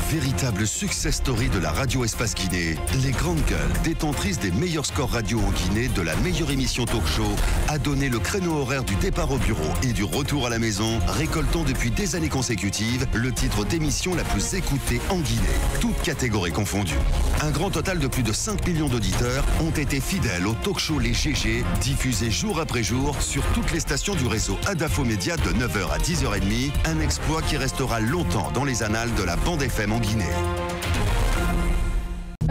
Véritable success story de la radio Espace Guinée, les grandes gueules, détentrices des meilleurs scores radio en Guinée, de la meilleure émission talk show, a donné le créneau horaire du départ au bureau et du retour à la maison, récoltant depuis des années consécutives le titre d'émission la plus écoutée en Guinée, toutes catégories confondues. Un grand total de plus de 5 millions d'auditeurs ont été fidèles au talk show Les GG, diffusé jour après jour sur toutes les stations du réseau Adafo Média de 9h à 10h30, un exploit qui restera longtemps dans les annales de la bande FM en Guinée.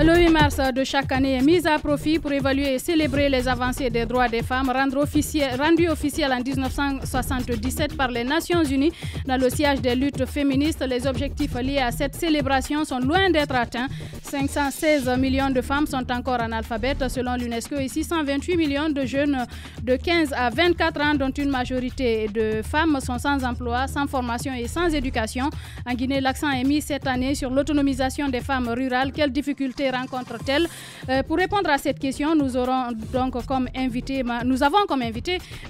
Le 8 mars de chaque année est mis à profit pour évaluer et célébrer les avancées des droits des femmes rendues officielles en 1977 par les Nations Unies dans le sillage des luttes féministes. Les objectifs liés à cette célébration sont loin d'être atteints. 516 millions de femmes sont encore analphabètes selon l'UNESCO et 628 millions de jeunes de 15 à 24 ans, dont une majorité de femmes sont sans emploi, sans formation et sans éducation. En Guinée, l'accent est mis cette année sur l'autonomisation des femmes rurales. Quelles difficultés rencontre-t-elle? Pour répondre à cette question, nous avons comme invité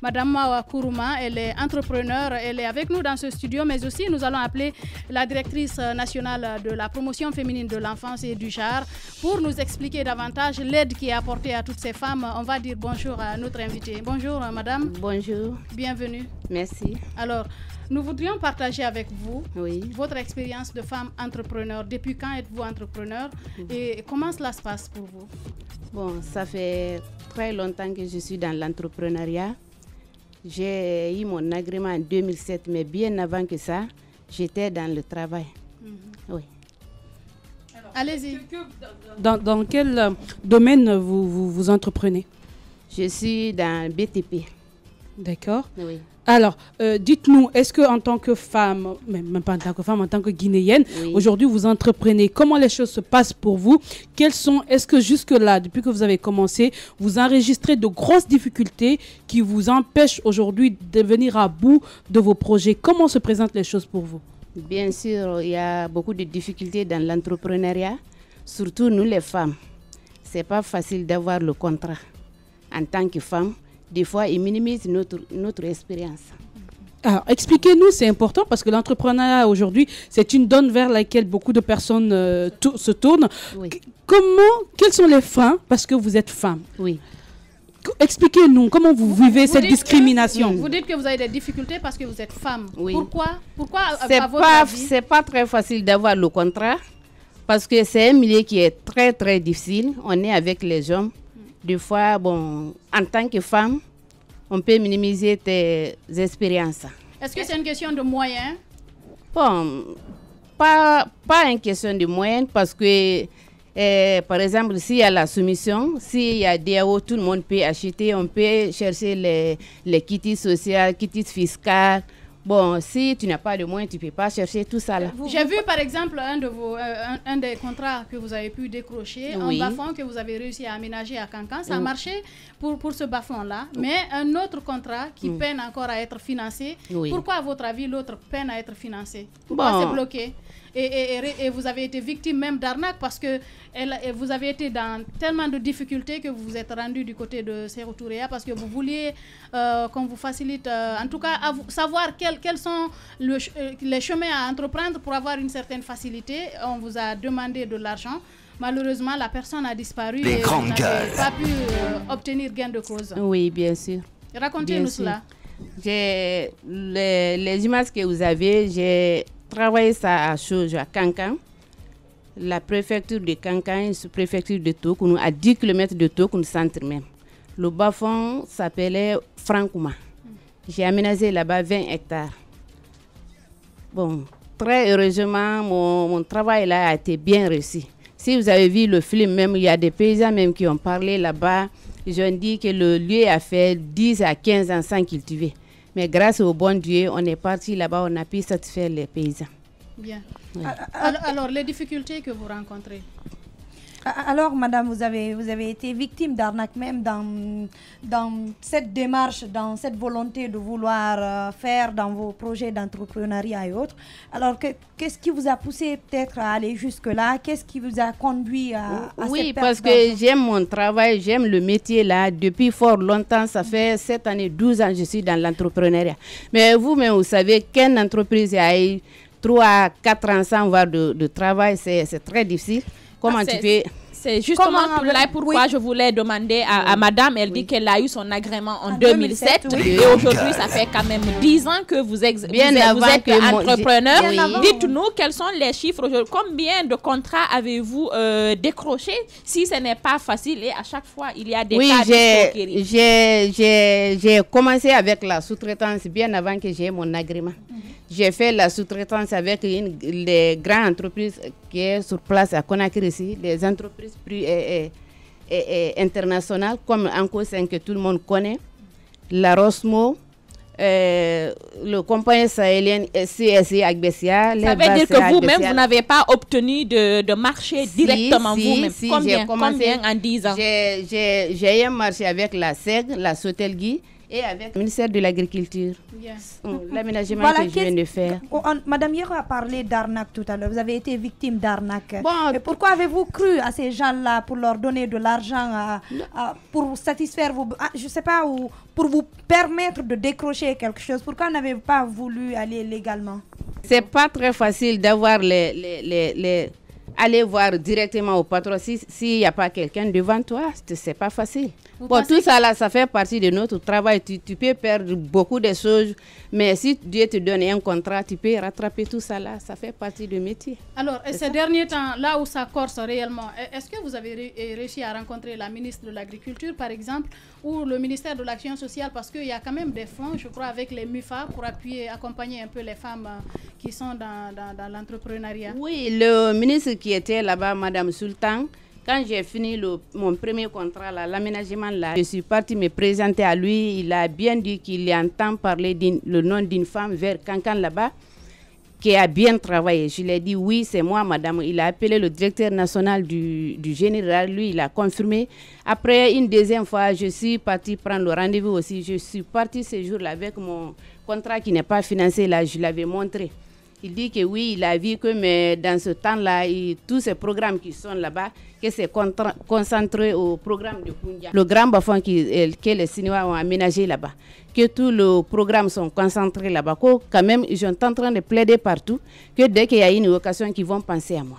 Madame Mawa Kourouma. Elle est entrepreneure, elle est avec nous dans ce studio, mais aussi nous allons appeler la directrice nationale de la promotion féminine de l'enfance et du genre pour nous expliquer davantage l'aide qui est apportée à toutes ces femmes. On va dire bonjour à notre invitée. Bonjour madame. Bonjour. Bienvenue. Merci. Alors, nous voudrions partager avec vous votre expérience de femme entrepreneur. Depuis quand êtes-vous entrepreneur et comment cela se passe pour vous? Bon, ça fait très longtemps que je suis dans l'entrepreneuriat. J'ai eu mon agrément en 2007, mais bien avant que ça, j'étais dans le travail. Oui. Allez-y. Dans quel domaine vous entreprenez? Je suis dans BTP. D'accord. Oui. Alors, dites-nous, est-ce qu'en tant que femme, même pas en tant que femme, en tant que Guinéenne, aujourd'hui vous entreprenez, comment les choses se passent pour vous? Est-ce que jusque-là, depuis que vous avez commencé, vous enregistrez de grosses difficultés qui vous empêchent aujourd'hui de venir à bout de vos projets? Comment se présentent les choses pour vous? Bien sûr, il y a beaucoup de difficultés dans l'entrepreneuriat, surtout nous les femmes. C'est pas facile d'avoir le contrat en tant que femme. Des fois, ils minimisent notre expérience. Alors, expliquez-nous, c'est important parce que l'entrepreneuriat aujourd'hui, c'est une donne vers laquelle beaucoup de personnes se tournent. Oui. Quels sont les freins parce que vous êtes femme? Oui. Expliquez-nous comment vous vivez cette discrimination. Vous dites que vous avez des difficultés parce que vous êtes femme. Oui. Pourquoi C'est pas très facile d'avoir le contrat parce que c'est un milieu qui est très très difficile. On est avec les hommes. Des fois, bon, en tant que femme, on peut minimiser tes expériences. Est-ce que c'est une question de moyens? Bon, pas une question de moyens parce que, par exemple, s'il y a la soumission, s'il y a DAO, tout le monde peut acheter, on peut chercher les kits sociaux, kits fiscaux. Bon, si tu n'as pas de moyens, tu ne peux pas chercher tout ça là. J'ai vu par exemple un des contrats que vous avez pu décrocher, un bas-fond que vous avez réussi à aménager à Cancan. Ça a marché pour ce bas-fond-là, mais un autre contrat qui peine encore à être financé. Pourquoi, à votre avis, l'autre peine à être financé? Pourquoi c'est bloqué? Et vous avez été victime même d'arnaque parce que vous avez été dans tellement de difficultés que vous vous êtes rendu du côté de Sékou Touréa parce que vous vouliez qu'on vous facilite, en tout cas, savoir quels sont les chemins à entreprendre pour avoir une certaine facilité. On vous a demandé de l'argent. Malheureusement, la personne a disparu et vous n'avez pas pu obtenir gain de cause. Oui, bien sûr. Racontez-nous cela. Les images que vous avez, j'ai travaillé ça à Cancan, la préfecture de Cancan, la préfecture de Tokounou, à 10 km de Tokounou centre même. Le bas-fond s'appelait Frankouma. J'ai aménagé là-bas 20 hectares. Bon, très heureusement, mon travail là a été bien réussi. Si vous avez vu le film, même il y a des paysans même qui ont parlé là-bas. Ils ont dit que le lieu a fait 10 à 15 ans sans cultiver. Mais grâce au bon Dieu, on est parti là-bas, on a pu satisfaire les paysans. Bien. Oui. Alors, les difficultés que vous rencontrez? Alors, madame, vous avez été victime d'arnaque même dans cette démarche, dans cette volonté de vouloir faire dans vos projets d'entrepreneuriat et autres. Alors, qu'est-ce qui vous a poussé peut-être à aller jusque-là? Qu'est-ce qui vous a conduit à Oui, parce que j'aime mon travail, j'aime le métier là. Depuis fort longtemps, ça fait 7 années, 12 ans, je suis dans l'entrepreneuriat. Mais vous-même, vous savez qu'une entreprise a 3 à 4 ans sans voir de travail, c'est très difficile. Comment tu peux... C'est justement pourquoi je voulais demander à madame. Elle dit qu'elle a eu son agrément en 2007. Et aujourd'hui, ça fait quand même 10 ans que vous êtes entrepreneur. Dites-nous quels sont les chiffres aujourd'hui. Combien de contrats avez-vous décroché? Si ce n'est pas facile, et à chaque fois, il y a des cas de j'ai commencé avec la sous-traitance bien avant que j'aie mon agrément. J'ai fait la sous-traitance avec les grandes entreprises qui sont sur place à Conakry ici, des entreprises internationales comme Anko 5 que tout le monde connaît, la Rosmo, le compagnie sahélienne CSI Agbesia. Ça veut dire que vous-même, vous n'avez pas obtenu de marché directement vous-même. Combien en 10 ans? J'ai eu un marché avec la SEG, la Sotelgui, et avec le ministère de l'Agriculture. Yes. L'aménagement que je viens de faire. Madame Yero a parlé d'arnaque tout à l'heure. Vous avez été victime d'arnaque. Et pourquoi avez-vous cru à ces gens-là pour leur donner de l'argent pour satisfaire vos... je ne sais pas, ou pour vous permettre de décrocher quelque chose? Pourquoi n'avez-vous pas voulu aller légalement? C'est pas très facile d'avoir aller voir directement au patron s'il n'y a pas quelqu'un devant toi, c'est pas facile. Tout ça là, ça fait partie de notre travail. Tu peux perdre beaucoup de choses, mais si Dieu te donne un contrat, tu peux rattraper tout ça là, ça fait partie du métier. Alors, ces derniers temps, là où ça corse réellement, est-ce que vous avez réussi à rencontrer la ministre de l'Agriculture, par exemple, ou le ministère de l'Action sociale, parce qu'il y a quand même des fonds, je crois, avec les MUFA pour accompagner un peu les femmes qui sont dans l'entrepreneuriat? Oui, le ministre qui était là-bas, Madame Sultan, quand j'ai fini mon premier contrat, l'aménagement, je suis partie me présenter à lui. Il a bien dit qu'il entend parler le nom d'une femme vers Kankan là-bas, qui a bien travaillé. Je lui ai dit oui, c'est moi, madame. Il a appelé le directeur national du général. Lui, il a confirmé. Après, une deuxième fois, je suis partie prendre le rendez-vous aussi. Je suis partie ce jour-là avec mon contrat qui n'est pas financé. Là, je l'avais montré. Il dit que oui, il a vu que mais dans ce temps-là, tous ces programmes qui sont là-bas, que c'est concentré au programme de Koundia. Le grand bafon que les Sinois ont aménagé là-bas, que tous les programmes sont concentrés là-bas, quand même, ils sont en train de plaider partout, que dès qu'il y a une occasion, qu'ils vont penser à moi.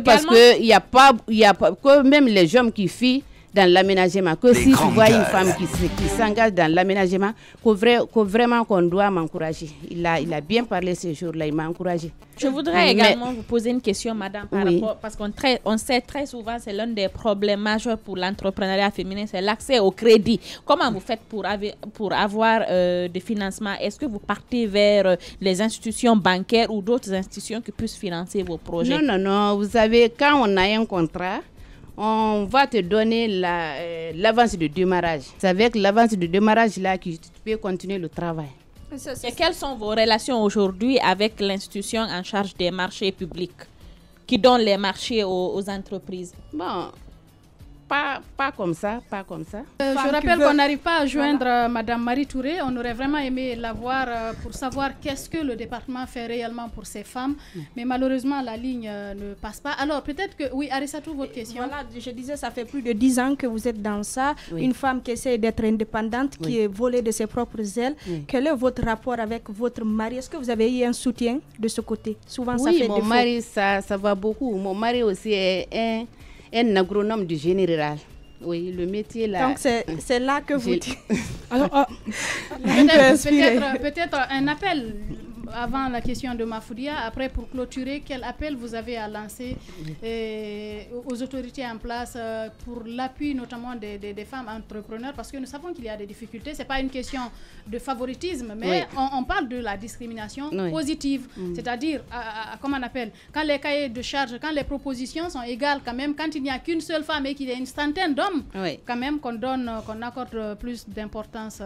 Parce qu'il n'y a pas, que même les hommes qui fuient dans l'aménagement, que si tu vois une femme qui s'engage dans l'aménagement, que vraiment qu'on doit m'encourager. Il a bien parlé ce jour-là, il m'a encouragé. Je voudrais également vous poser une question, madame, par rapport, parce qu'on sait très souvent, c'est l'un des problèmes majeurs pour l'entrepreneuriat féminin, c'est l'accès au crédit. Comment vous faites pour avoir des financements? Est-ce que vous partez vers les institutions bancaires ou d'autres institutions qui puissent financer vos projets? Non, vous savez, quand on a un contrat, on va te donner l'avance de démarrage. C'est avec l'avance de démarrage là que tu peux continuer le travail. Et quelles sont vos relations aujourd'hui avec l'institution en charge des marchés publics qui donne les marchés aux entreprises? Bon, pas comme ça. Je rappelle qu'on n'arrive pas à joindre Madame Marie Touré. On aurait vraiment aimé la voir pour savoir qu'est-ce que le département fait réellement pour ces femmes. Mais malheureusement, la ligne ne passe pas. Alors, peut-être que... Oui, Arissatou, votre question. Voilà, je disais, ça fait plus de 10 ans que vous êtes dans ça. Oui. Une femme qui essaie d'être indépendante, qui est volée de ses propres ailes. Oui. Quel est votre rapport avec votre mari? Est-ce que vous avez eu un soutien de ce côté? Souvent, ça fait mon mari, ça va beaucoup. Mon mari aussi est un agronome du général. Oui, le métier là. Donc c'est là que vous dites. Alors, peut-être un appel avant la question de Mafoudia. Après, pour clôturer, quel appel vous avez à lancer aux autorités en place pour l'appui notamment des femmes entrepreneurs? Parce que nous savons qu'il y a des difficultés. Ce n'est pas une question de favoritisme, mais on parle de la discrimination positive. C'est-à-dire, comment on appelle, quand les cahiers de charges, quand les propositions sont égales quand même, quand il n'y a qu'une seule femme et qu'il y a une centaine d'hommes, quand même qu'on accorde plus d'importance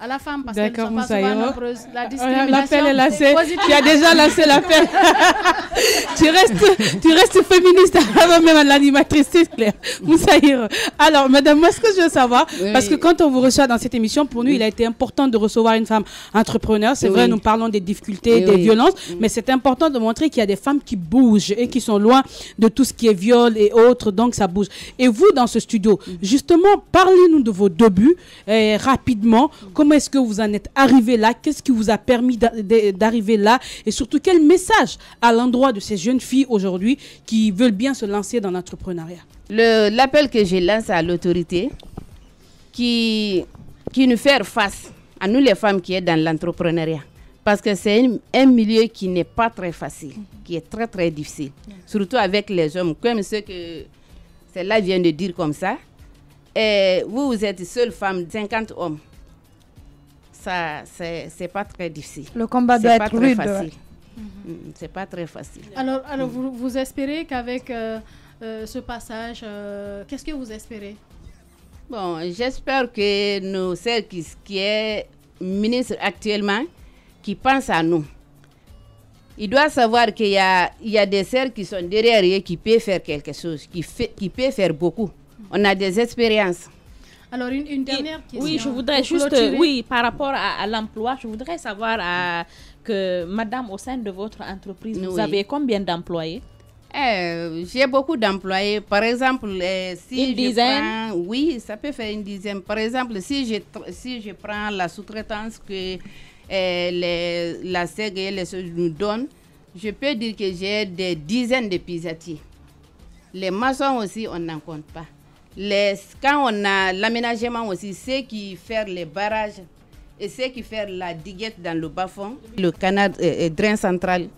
à la femme, parce qu'elles ne sont pas souvent nombreuses. La discrimination, l'appel est lancé. Tu as déjà lancé l'appel. tu restes féministe avant même l'animatrice, c'est clair. Moussaïr. Alors, madame, moi, ce que je veux savoir, parce que quand on vous reçoit dans cette émission, pour nous, il a été important de recevoir une femme entrepreneur. C'est vrai, nous parlons des difficultés, des violences, mais c'est important de montrer qu'il y a des femmes qui bougent et qui sont loin de tout ce qui est viol et autres, donc ça bouge. Et vous, dans ce studio, justement, parlez-nous de vos débuts, rapidement, comment comment est-ce que vous en êtes arrivé là? Qu'est-ce qui vous a permis d'arriver là? Et surtout, quel message à l'endroit de ces jeunes filles aujourd'hui qui veulent bien se lancer dans l'entrepreneuriat? L'appel que je lance à l'autorité qui nous fait face à nous les femmes qui sont dans l'entrepreneuriat. Parce que c'est un milieu qui n'est pas très facile, qui est très très difficile. Surtout avec les hommes, comme ce que celle-là vient de dire comme ça. Et vous êtes seule femme, 50 hommes. Ça, c'est pas très difficile. Le combat doit être rude. C'est pas très facile. Alors vous espérez qu'avec ce passage, qu'est-ce que vous espérez? Bon, j'espère que nos sœurs qui est ministre actuellement, qui pense à nous. Il doit savoir qu'il y a des sœurs qui sont derrière eux qui peuvent faire quelque chose, qui peuvent faire beaucoup. On a des expériences. Alors, une dernière question. Oui, je voudrais juste, par rapport à l'emploi, je voudrais savoir que, madame, au sein de votre entreprise, vous avez combien d'employés? J'ai beaucoup d'employés. Par exemple, si une dizaine? Oui, ça peut faire une dizaine. Par exemple, si je prends la sous-traitance que la SEG nous donne, je peux dire que j'ai des dizaines de pisatiers. Les maçons aussi, on n'en compte pas. Quand on a l'aménagement aussi, ceux qui font les barrages et ceux qui font la diguette dans le bas-fond, le canal drain central,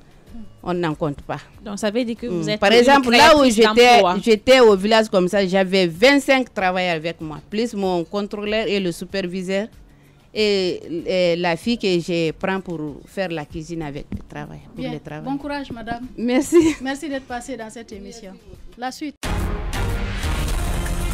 on n'en compte pas. Donc ça veut dire que vous êtes... Par exemple, là où j'étais au village comme ça, j'avais 25 travailleurs avec moi, plus mon contrôleur et le superviseur. Et la fille que je prends pour faire la cuisine avec le travail. Bien. Bon courage, madame. Merci. Merci d'être passée dans cette émission. La suite.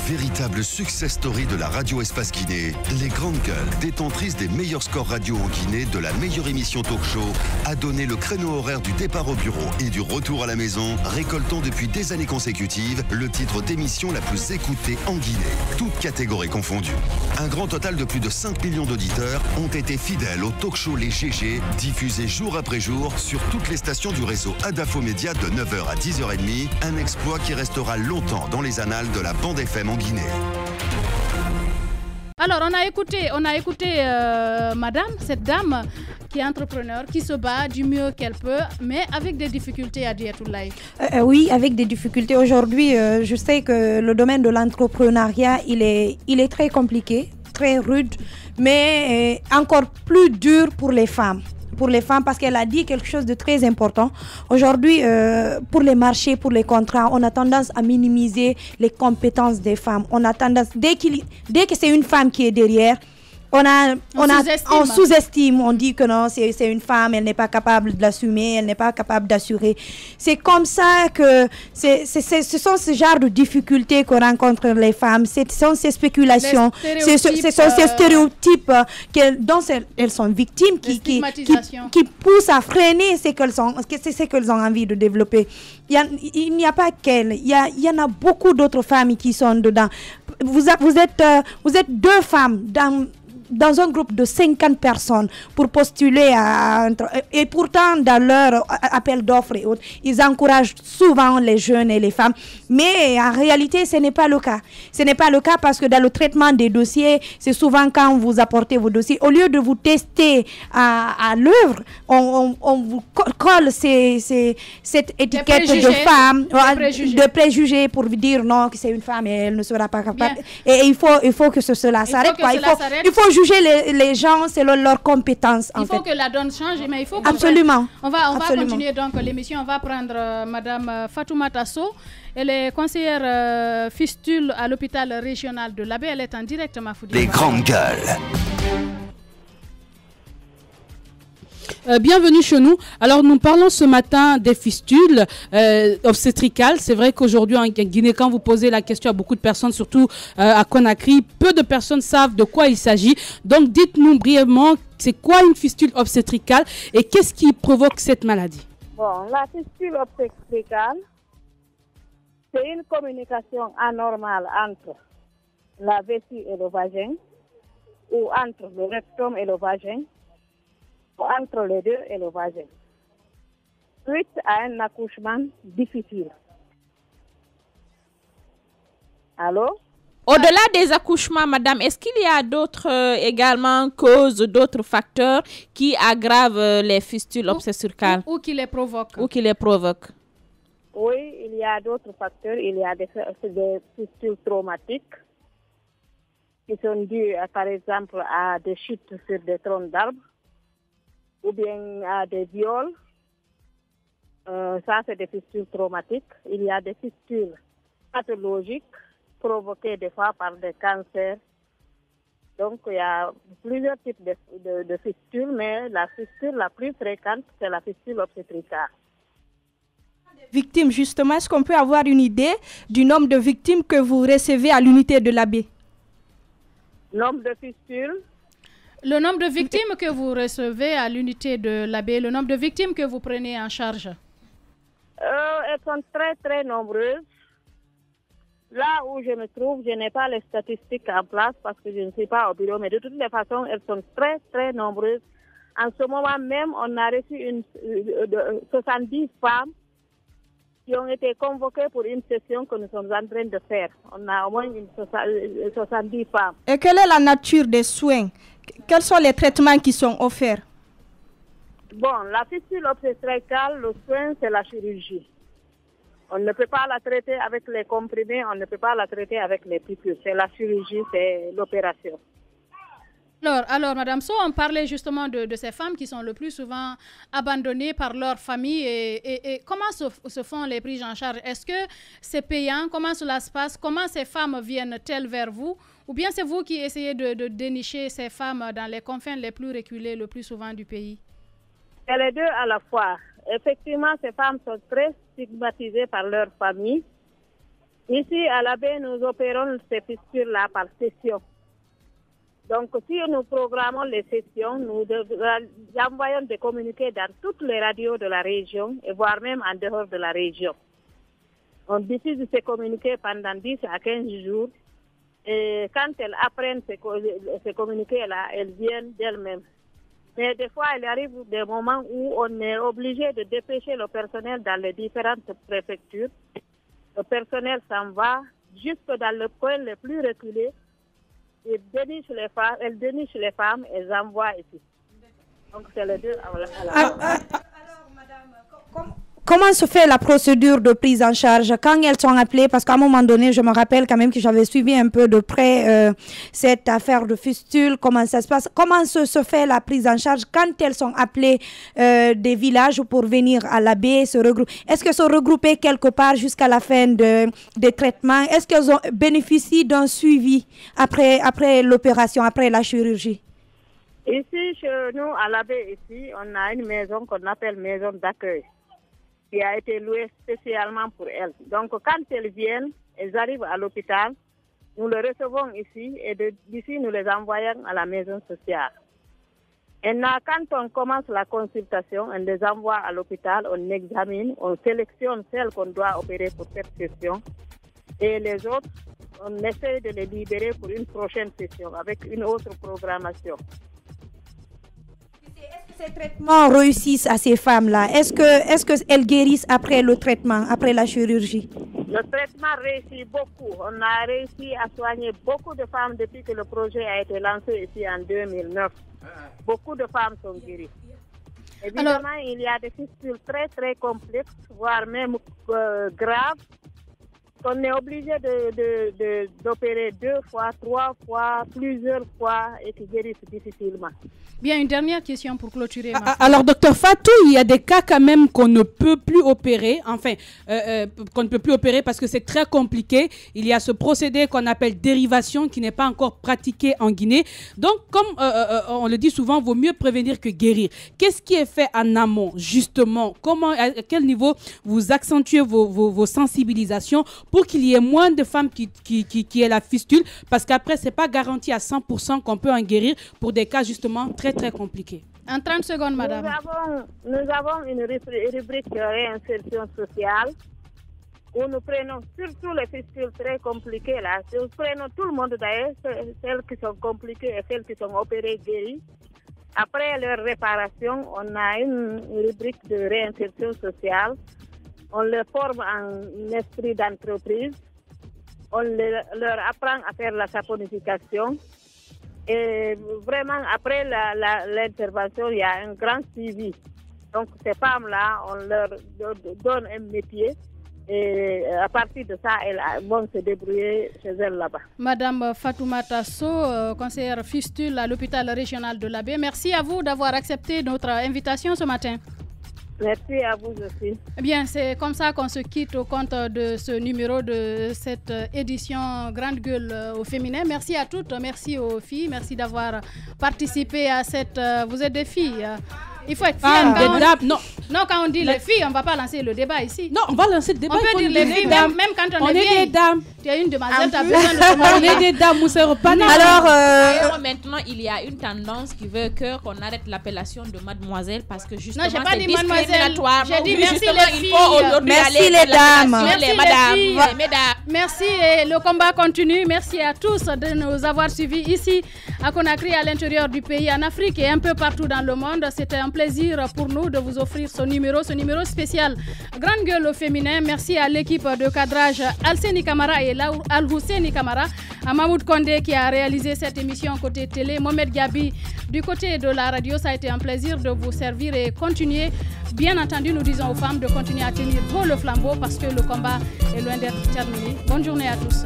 Véritable success story de la radio Espace Guinée, les grandes gueules, détentrices des meilleurs scores radio en Guinée de la meilleure émission talk show, a donné le créneau horaire du départ au bureau et du retour à la maison, récoltant depuis des années consécutives le titre d'émission la plus écoutée en Guinée, toutes catégories confondues. Un grand total de plus de 5 millions d'auditeurs ont été fidèles au talk show Les GG, diffusé jour après jour sur toutes les stations du réseau Adafo Média de 9h à 10h30, un exploit qui restera longtemps dans les annales de la bande FM en Guinée. Alors, on a écouté madame, cette dame qui est entrepreneur, qui se bat du mieux qu'elle peut, mais avec des difficultés à Diatoulaye. Oui, avec des difficultés. Aujourd'hui, je sais que le domaine de l'entrepreneuriat, il est très compliqué, très rude, mais encore plus dur pour les femmes. Parce qu'elle a dit quelque chose de très important. Aujourd'hui, pour les marchés, pour les contrats, on a tendance à minimiser les compétences des femmes. On a tendance, dès que c'est une femme qui est derrière, on sous-estime, on dit que non, c'est une femme, elle n'est pas capable de l'assumer, elle n'est pas capable d'assurer. C'est comme ça que ce sont ce genre de difficultés que rencontrent les femmes, ce sont ces spéculations, ce sont ces stéréotypes dont elles sont victimes qui poussent à freiner ce qu'elles ont envie de développer. Il n'y a pas qu'elles, il y en a beaucoup d'autres femmes qui sont dedans. Vous êtes deux femmes dans un groupe de 50 personnes pour postuler et pourtant dans leur appel d'offres et autres, ils encouragent souvent les jeunes et les femmes, mais en réalité ce n'est pas le cas. Ce n'est pas le cas parce que dans le traitement des dossiers, c'est souvent quand vous apportez vos dossiers, au lieu de vous tester à l'œuvre, on vous colle cette étiquette de femme, de préjugés pour vous dire non, que c'est une femme et elle ne sera pas capable. Et il faut que cela s'arrête. Il faut juger les gens selon leurs compétences. Il faut que la donne change, mais il faut absolument. On va continuer donc l'émission. On va prendre Madame Fatouma Tasso. Elle est conseillère fistule à l'hôpital régional de l'Abbé. Elle est en direct, Mafoudi. Les grandes gueules. Bienvenue chez nous. Alors, nous parlons ce matin des fistules obstétricales. C'est vrai qu'aujourd'hui, en Guinée, quand vous posez la question à beaucoup de personnes, surtout à Conakry, peu de personnes savent de quoi il s'agit. Donc, dites-nous brièvement, c'est quoi une fistule obstétricale et qu'est-ce qui provoque cette maladie? Bon, la fistule obstétricale, c'est une communication anormale entre la vessie et le vagin, ou entre le rectum et le vagin, entre les deux et le vagin, suite à un accouchement difficile. Allô? Au-delà des accouchements, madame, est-ce qu'il y a d'autres également causes, d'autres facteurs qui aggravent les fistules obstétricales ou qui les provoquent? Oui, il y a d'autres facteurs. Il y a des fistules traumatiques qui sont dues, par exemple, à des chutes sur des troncs d'arbres ou bien à des viols. Ça, c'est des fistules traumatiques. Il y a des fistules pathologiques provoquées des fois par des cancers. Donc, il y a plusieurs types de fistules, mais la fistule la plus fréquente, c'est la fistule obstétricale. Victimes, justement, est-ce qu'on peut avoir une idée du nombre de victimes que vous recevez à l'unité de l'AB? Nombre de fistules? Le nombre de victimes que vous recevez à l'unité de l'AB, le nombre de victimes que vous prenez en charge? Elles sont très, très nombreuses. Là où je me trouve, je n'ai pas les statistiques en place parce que je ne suis pas au bureau, mais de toutes les façons, elles sont très, très nombreuses. En ce moment même, on a reçu 70 femmes qui ont été convoquées pour une session que nous sommes en train de faire. On a au moins 70 femmes. Et quelle est la nature des soins? Quels sont les traitements qui sont offerts? Bon, la fistule obstétricale, le soin, c'est la chirurgie. On ne peut pas la traiter avec les comprimés, on ne peut pas la traiter avec les piqûres. C'est la chirurgie, c'est l'opération. Alors, Madame So, on parlait justement de ces femmes qui sont le plus souvent abandonnées par leur famille. Et comment se font les prises en charge? Est-ce que c'est payant? Comment cela se passe? Comment ces femmes viennent-elles vers vous? Ou bien c'est vous qui essayez de dénicher ces femmes dans les confins les plus reculés, le plus souvent du pays? C'est les deux à la fois. Effectivement, ces femmes sont très stigmatisées par leur famille. Ici, à l'AB, nous opérons ces fistules-là par session. Donc, si nous programmons les sessions, nous envoyons des communiqués dans toutes les radios de la région, et voire même en dehors de la région. On diffuse ces communiqués pendant 10 à 15 jours. Et quand elles apprennent ces communiqués-là, elles viennent d'elles-mêmes. Mais des fois, il arrive des moments où on est obligé de dépêcher le personnel dans les différentes préfectures. Le personnel s'en va jusque dans le coin le plus reculé. Elles dénichent les femmes et les envoient ici. Donc, c'est les deux à la Alors, madame, comment se fait la procédure de prise en charge quand elles sont appelées? Parce qu'à un moment donné, je me rappelle quand même que j'avais suivi un peu de près cette affaire de fistule, comment ça se passe. Comment se fait la prise en charge quand elles sont appelées des villages pour venir à l'AB, se regrouper? Est-ce qu'elles sont regroupées quelque part jusqu'à la fin des traitements? Est-ce qu'elles bénéficient d'un suivi après l'opération, après la chirurgie? Ici, chez nous, à l'AB, ici, on a une maison qu'on appelle maison d'accueil, qui a été louée spécialement pour elles. Donc, quand elles viennent, elles arrivent à l'hôpital, nous les recevons ici et d'ici, nous les envoyons à la maison sociale. Et là, quand on commence la consultation, on les envoie à l'hôpital, on examine, on sélectionne celles qu'on doit opérer pour cette session. Et les autres, on essaie de les libérer pour une prochaine session avec une autre programmation. Ces traitements réussissent à ces femmes-là? Est-ce qu'elles guérissent après le traitement, après la chirurgie? Le traitement réussit beaucoup. On a réussi à soigner beaucoup de femmes depuis que le projet a été lancé ici en 2009. Beaucoup de femmes sont guéries. Évidemment, il y a des fistules très, très complexes, voire même graves, qu'on est obligé d'opérer 2 fois, 3 fois, plusieurs fois et qui guérissent difficilement. Bien, une dernière question pour clôturer. Alors, docteur Fatou, il y a des cas quand même qu'on ne peut plus opérer, qu'on ne peut plus opérer parce que c'est très compliqué. Il y a ce procédé qu'on appelle dérivation qui n'est pas encore pratiqué en Guinée. Donc, comme on le dit souvent, il vaut mieux prévenir que guérir. Qu'est-ce qui est fait en amont, justement? À quel niveau vous accentuez vos sensibilisations pour qu'il y ait moins de femmes qui aient la fistule? Parce qu'après, ce n'est pas garanti à 100% qu'on peut en guérir pour des cas justement très compliqués. En 30 secondes, madame. Nous avons une rubrique de réinsertion sociale où nous prenons surtout les fistules très compliquées. Là. Nous prenons tout le monde d'ailleurs, celles qui sont compliquées et celles qui sont opérées, guéries. Après leur réparation, on a une rubrique de réinsertion sociale. On les forme en esprit d'entreprise. on leur apprend à faire la saponification. Et vraiment, après l'intervention, il y a un grand suivi. Donc, ces femmes-là, on leur donne un métier. Et à partir de ça, elles vont se débrouiller chez elles là-bas. Madame Fatoumata Sow, conseillère fistule à l'hôpital régional de l'Abbé, merci à vous d'avoir accepté notre invitation ce matin. Merci à vous aussi. Eh bien, c'est comme ça qu'on se quitte au compte de ce numéro de cette édition Grande Gueule au féminin. Merci à toutes, merci aux filles, merci d'avoir participé à cette... Vous êtes des filles. Il faut être fier. Non, quand on dit les filles, on ne va pas lancer le débat ici. Non, on va lancer le débat. On peut dire les filles, même quand on est vieille. Des dames. Tu as une demoiselle, tu as besoin de se On est des dames, Moussa Repana. Alors, maintenant, il y a une tendance qui veut qu'on arrête l'appellation de mademoiselle parce que justement, c'est discriminatoire. J'ai dit merci les filles. Merci les dames. Merci les mesdames. Merci et le combat continue. Merci à tous de nous avoir suivis ici à Conakry, à l'intérieur du pays, en Afrique et un peu partout dans le monde. C'était un plaisir pour nous de vous offrir ce numéro spécial Grande Gueule au féminin. Merci à l'équipe de cadrage Alseni Kamara et Al-Husseini Kamara, à Mahmoud Kondé qui a réalisé cette émission côté télé, Mohamed Gabi du côté de la radio. Ça a été un plaisir de vous servir et continuer. Bien entendu, nous disons aux femmes de continuer à tenir haut le flambeau parce que le combat est loin d'être terminé. Bonne journée à tous.